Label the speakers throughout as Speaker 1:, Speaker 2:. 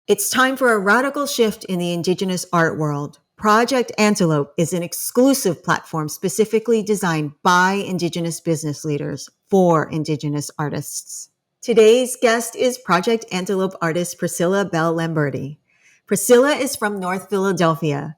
Speaker 1: It's time for a radical shift in the Indigenous art world. Project Antelope is an exclusive platform specifically designed by Indigenous business leaders for Indigenous artists. Today's guest is Project Antelope artist Priscilla Bell Lamberty. Priscilla is from North Philadelphia.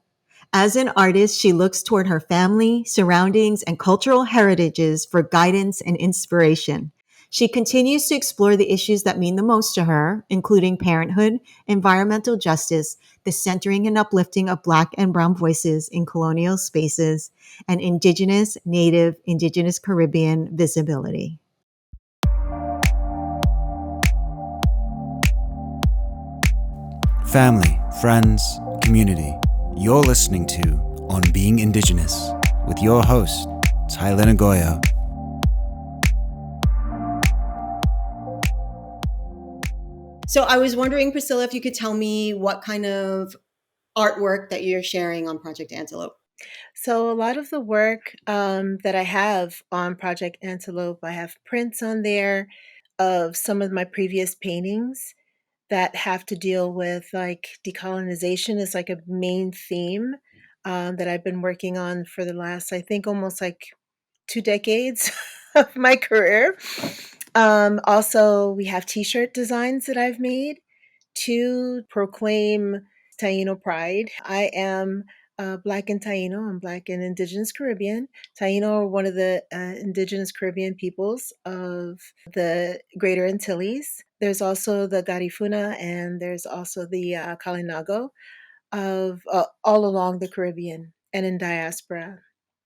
Speaker 1: As an artist, she looks toward her family, surroundings, and cultural heritages for guidance and inspiration. She continues to explore the issues that mean the most to her, including parenthood, environmental justice, the centering and uplifting of Black and Brown voices in colonial spaces, and Indigenous, Native, Indigenous Caribbean visibility.
Speaker 2: Family, friends, community. You're listening to On Being Indigenous with your host, Tyler Nagoya.
Speaker 1: So I was wondering, Priscilla, if you could tell me what kind of artwork that you're sharing on Project Antelope.
Speaker 3: So a lot of the work that I have on Project Antelope, I have prints on there of some of my previous paintings that have to deal with like decolonization is like a main theme that I've been working on for the last, I think, almost like 2 decades of my career. Also, we have T-shirt designs that I've made to proclaim Taino pride. I am Black and Taino. I'm Black and Indigenous Caribbean. Taino are one of the Indigenous Caribbean peoples of the Greater Antilles. There's also the Garifuna and there's also the Kalinago of all along the Caribbean and in diaspora.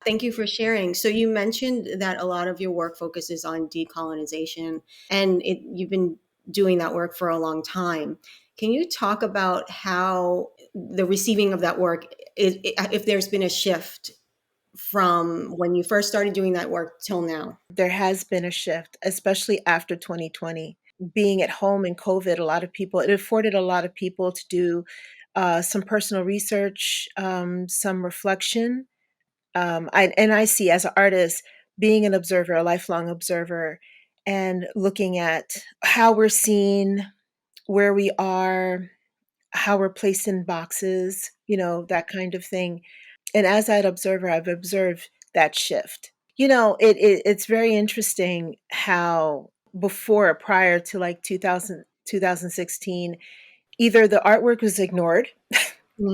Speaker 1: Thank you for sharing. So you mentioned that a lot of your work focuses on decolonization, and you've been doing that work for a long time. Can you talk about how the receiving of that work, if there's been a shift from when you first started doing that work till now?
Speaker 3: There has been a shift, especially after 2020. Being at home in COVID, it afforded a lot of people to do some personal research, some reflection. I see as an artist, being an observer, a lifelong observer, and looking at how we're seen, where we are, how we're placed in boxes, that kind of thing. And as that observer, I've observed that shift. It's very interesting how prior to like 2016, either the artwork was ignored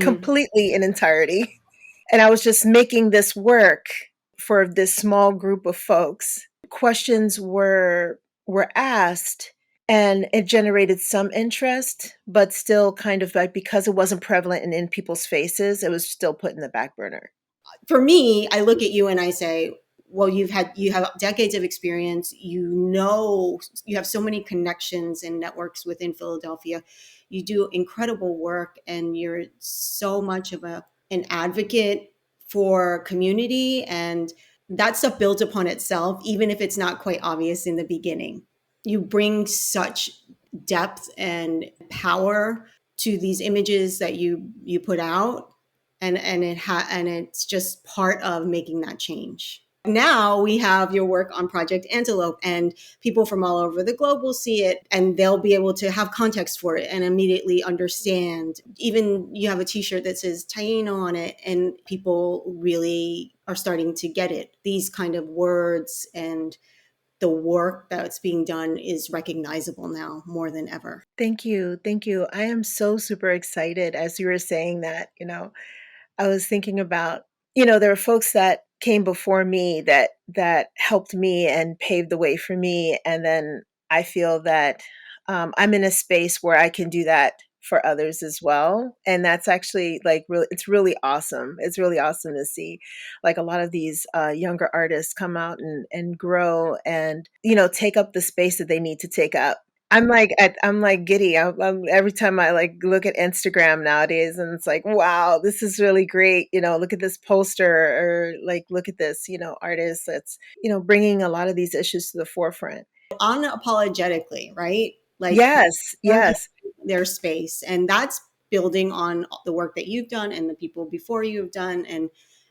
Speaker 3: completely in entirety, and I was just making this work for this small group of folks. Questions were asked and it generated some interest, but still kind of like because it wasn't prevalent and in people's faces, it was still put in the back burner.
Speaker 1: For me, I look at you and I say, well, you have decades of experience. You have so many connections and networks within Philadelphia. You do incredible work, and you're so much of an advocate for community, and that stuff builds upon itself, even if it's not quite obvious in the beginning. You bring such depth and power to these images that you put out, and it's just part of making that change. Now we have your work on Project Antelope, and people from all over the globe will see it and they'll be able to have context for it and immediately understand. Even you have a t-shirt that says Taino on it, and people really are starting to get it. These kind of words and the work that's being done is recognizable now more than ever.
Speaker 3: Thank you. Thank you. I am so super excited as you were saying that, I was thinking about, there were folks that came before me that helped me and paved the way for me. And then I feel that I'm in a space where I can do that for others as well. And that's actually like really, it's really awesome. It's really awesome to see like a lot of these younger artists come out and grow and, take up the space that they need to take up. I'm like giddy. Every time I like look at Instagram nowadays, and it's like, wow, this is really great. Look at this poster, or like, look at this, artist that's, bringing a lot the these issues to the forefront.
Speaker 1: Unapologetically, right? Like,
Speaker 3: yes,
Speaker 1: their space, and that's building on the work that you've done and the people before you have done,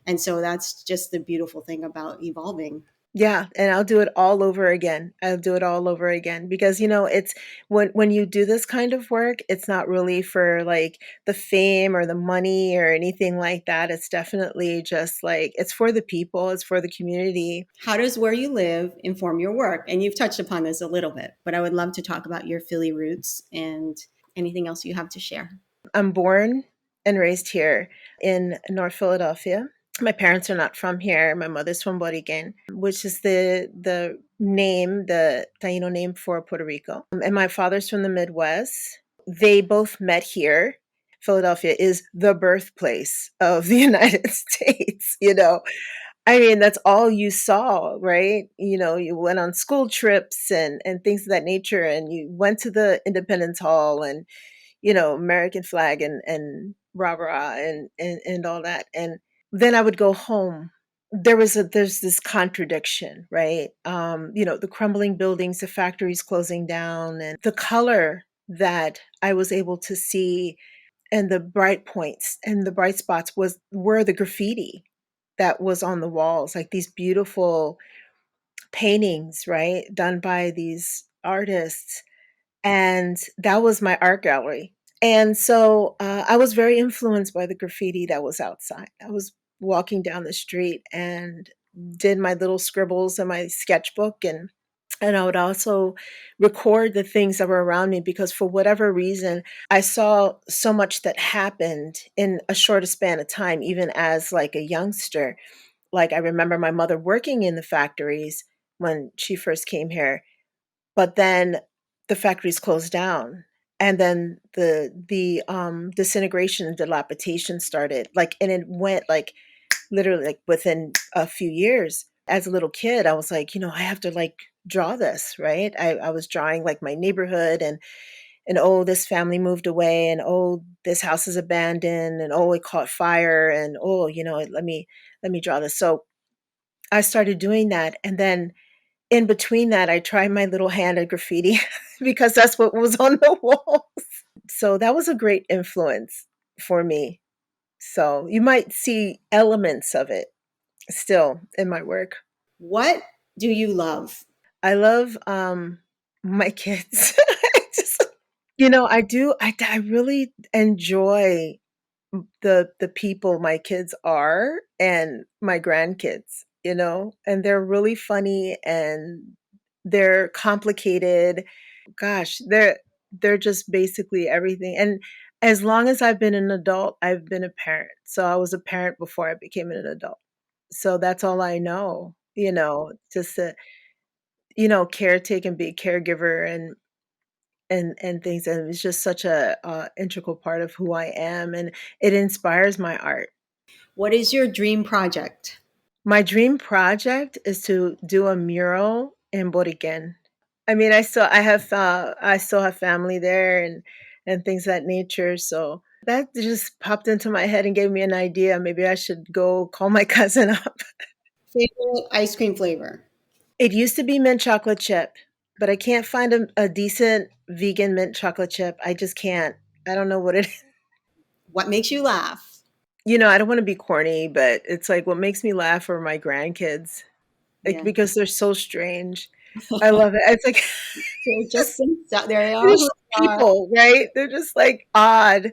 Speaker 1: and so that's just the beautiful thing about evolving.
Speaker 3: Yeah, and I'll do it all over again. I'll do it all over again because, it's when you do this kind of work, it's not really for like the fame or the money or anything like that. It's definitely just like it's for the people, it's for the community.
Speaker 1: How does where you live inform your work? And you've touched upon this a little bit, but I would love to talk about your Philly roots and anything else you have to share.
Speaker 3: I'm born and raised here in North Philadelphia. My parents are not from here. My mother's from Borigen, which is the Taino name for Puerto Rico. And my father's from the Midwest. They both met here. Philadelphia is the birthplace of the United States. I mean, that's all you saw, right? You went on school trips and things of that nature, and you went to the Independence Hall and American flag and rah rah and all that. And then I would go home. There's this contradiction, right? The crumbling buildings, the factories closing down, and the color that I was able to see and the bright points and the bright spots were the graffiti that was on the walls, like these beautiful paintings, right? Done by these artists. And that was my art gallery. And so I was very influenced by the graffiti that was outside. I was walking down the street and did my little scribbles in my sketchbook, and I would also record the things that were around me because for whatever reason I saw so much that happened in a shorter span of time, even as like a youngster. Like I remember my mother working in the factories when she first came here, but then the factories closed down, and then the disintegration and dilapidation started, like, and it went like literally like within a few years. As a little kid, I was like, I have to like draw this, right? I was drawing like my neighborhood, and oh, this family moved away, and oh, this house is abandoned, and oh, it caught fire, and oh, let me draw this. So I started doing that, and then in between that, I tried my little hand at graffiti because that's what was on the wall. So that was a great influence for me. So you might see elements of it still in my work.
Speaker 1: What do you love?
Speaker 3: I love my kids. Just, I do. I really enjoy the people my kids are and my grandkids, and they're really funny and they're complicated. Gosh, they're just basically everything. And as long as I've been an adult, I've been a parent. So I was a parent before I became an adult. So that's all I know, just to, caretake and be a caregiver and things. And it's just such a integral part of who I am, and it inspires my art.
Speaker 1: What is your dream project?
Speaker 3: My dream project is to do a mural in Borigen. I mean, I still have family there and things of that nature. So that just popped into my head and gave me an idea. Maybe I should go call my cousin up.
Speaker 1: Favorite ice cream flavor?
Speaker 3: It used to be mint chocolate chip, but I can't find a decent vegan mint chocolate chip. I just can't. I don't know what it is.
Speaker 1: What makes you laugh?
Speaker 3: I don't want to be corny, but it's like what makes me laugh are my grandkids, like
Speaker 1: Yeah.
Speaker 3: because they're so strange. I love it. It's like
Speaker 1: They're just they
Speaker 3: they're
Speaker 1: are who
Speaker 3: just
Speaker 1: they are.
Speaker 3: people, right? They're just like odd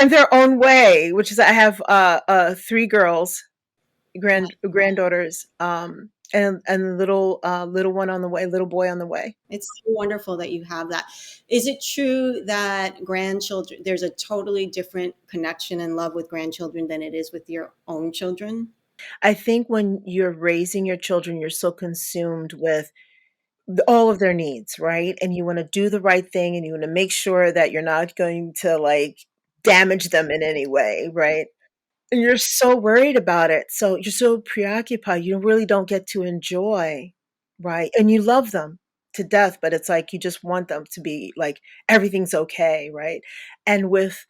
Speaker 3: in their own way. Which is, I have three girls, granddaughters, and little one on the way, little boy on the way.
Speaker 1: It's so wonderful that you have that. Is it true that grandchildren, there's a totally different connection and love with grandchildren than it is with your own children?
Speaker 3: I think when you're raising your children, you're so consumed with all of their needs, right? And you want to do the right thing, and you want to make sure that you're not going to like damage them in any way, right? And you're so worried about it. So you're so preoccupied. You really don't get to enjoy, right? And you love them to death, but it's like you just want them to be like everything's okay, right? And with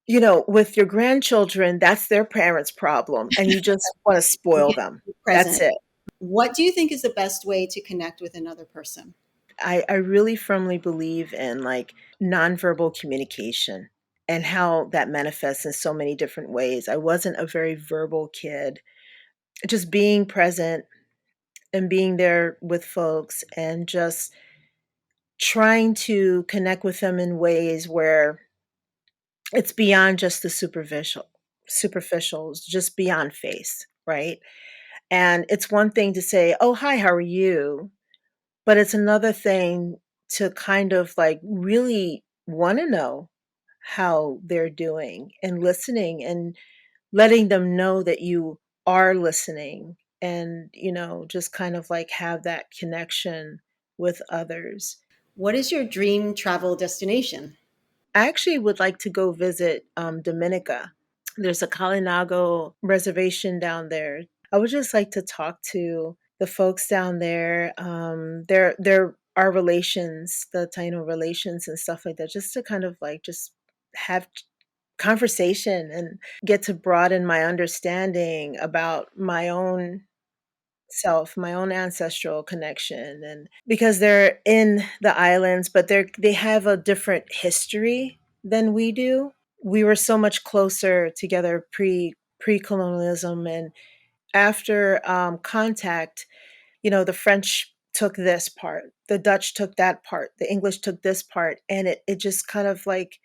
Speaker 3: your grandchildren, that's their parents' problem, and you just want to
Speaker 1: You
Speaker 3: spoil
Speaker 1: get
Speaker 3: them. That's
Speaker 1: present.
Speaker 3: it.
Speaker 1: What do you think is the best way to connect with another person?
Speaker 3: I really firmly believe in like nonverbal communication and how that manifests in so many different ways. I wasn't a very verbal kid. Just being present, and being there with folks and just trying to connect with them in ways where it's beyond just the superficials, just beyond face, right? And it's one thing to say, "Oh, hi, how are you?" But it's another thing to kind of like really want to know how they're doing and listening and letting them know that you are listening and, just kind of like have that connection with others.
Speaker 1: What is your dream travel destination?
Speaker 3: I actually would like to go visit Dominica. There's a Kalinago reservation down there. I would just like to talk to the folks down there. There are relations, the Taino relations and stuff like that, just to kind of like just have conversation and get to broaden my understanding about my own self, my own ancestral connection. And because they're in the islands, but they have a different history than we do. We were so much closer together pre-colonialism, and after contact, the French took this part, the Dutch took that part, the English took this part, and it just kind of like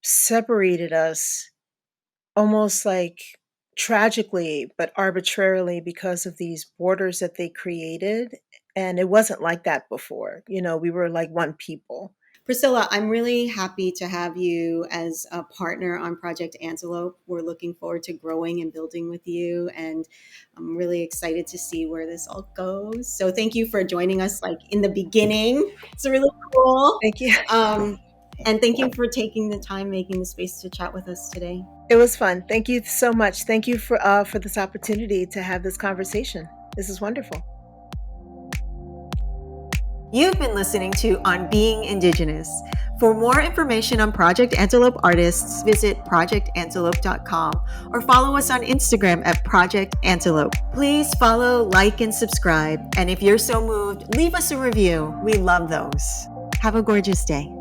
Speaker 3: separated us, almost like tragically, but arbitrarily, because of these borders that they created. And it wasn't like that before. We were like one people.
Speaker 1: Priscilla, I'm really happy to have you as a partner on Project Antelope. We're looking forward to growing and building with you, and I'm really excited to see where this all goes. So thank you for joining us like in the beginning. It's really cool.
Speaker 3: Thank you.
Speaker 1: And thank you for taking the time, making the space to chat with us today.
Speaker 3: It was fun. Thank you so much. Thank you for this opportunity to have this conversation. This is wonderful.
Speaker 1: You've been listening to On Being Indigenous. For more information on Project Antelope artists, visit projectantelope.com or follow us on Instagram at Project Antelope. Please follow, like, and subscribe. And if you're so moved, leave us a review. We love those. Have a gorgeous day.